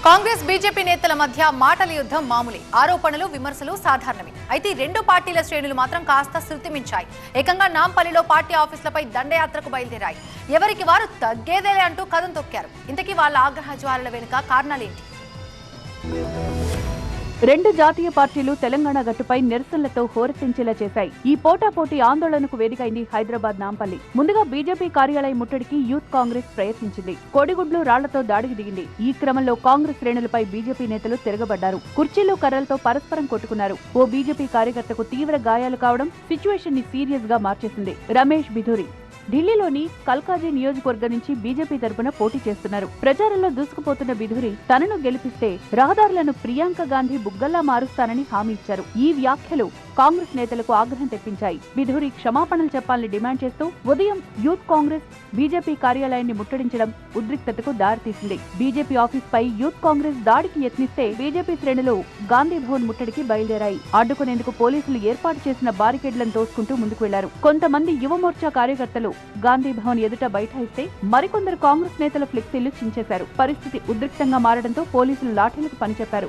Congress BJP నేతల మధ్య మాటల యుద్ధం మామూలే. ఆరోపణలు విమర్శలు సాధారణమే. అయితే రెండు పార్టీల శ్రేణులు మాత్రం కాస్త శృతి మించాయి. ఏకంగా నాంపల్లిలో పార్టీ ఆఫీసులపై దండయాత్రకు బయలుదేరాయి. ఎవరికి వారు తగ్గేదేలే అంటూ కదం తొక్కారు. ఇంతకీ వాళ్ళ ఆగ్రహ జ్వాలల వెనుక కారణాలేంటి? రెండు జాతీయ పార్టీలు తెలంగాణ గట్టుపై నిరసనలతో హోరెత్తించేలా చేశాయి. ఈ పోటాపోటీ ఆందోళనకు వేదికైంది హైదరాబాద్ నాంపల్లి. ముందుగా బీజేపీ కార్యాలయం ముట్టడికి యూత్ కాంగ్రెస్ ప్రయత్నించింది. కోడిగుడ్లు రాళ్లతో దాడికి దిగింది. ఈ క్రమంలో కాంగ్రెస్ శ్రేణులపై బీజేపీ నేతలు తిరగబడ్డారు. కుర్చీలు కర్రలతో పరస్పరం కొట్టుకున్నారు. ఓ బీజేపీ కార్యకర్తకు తీవ్ర గాయాలు కావడం సిచ్యువేషన్ ని సీరియస్ గా మార్చేసింది. రమేష్ బిధూరి ఢిల్లీలోని కల్కాజీ నియోజకవర్గం నుంచి బీజేపీ తరపున పోటీ చేస్తున్నారు. ప్రచారంలో దూసుకుపోతున్న బిధూరి తనను గెలిపిస్తే రహదారులను ప్రియాంక గాంధీ బుగ్గల్లా మారుస్తానని హామీ ఇచ్చారు. ఈ వ్యాఖ్యలు కాంగ్రెస్ నేతలకు ఆగ్రహం తెప్పించాయి. బిధూరి క్షమాపణలు చెప్పాలని డిమాండ్ చేస్తూ ఉదయం యూత్ కాంగ్రెస్ బీజేపీ కార్యాలయాన్ని ముట్టడించడం ఉద్రిక్తతకు దారితీసింది. బీజేపీ ఆఫీస్ పై యూత్ కాంగ్రెస్ దాడికి యత్నిస్తే బీజేపీ శ్రేణులు గాంధీ భవన్ ముట్టడికి బయలుదేరాయి. అడ్డుకునేందుకు పోలీసులు ఏర్పాటు చేసిన బారికేడ్లను తోసుకుంటూ ముందుకు వెళ్లారు. కొంతమంది యువమోర్చా కార్యకర్తలు గాంధీ భవన్ ఎదుట బైఠాయిస్తే మరికొందరు కాంగ్రెస్ నేతల ఫ్లెక్సీలు చించేశారు. పరిస్థితి ఉద్రిక్తంగా మారడంతో పోలీసులు లాఠీలకు పనిచెప్పారు.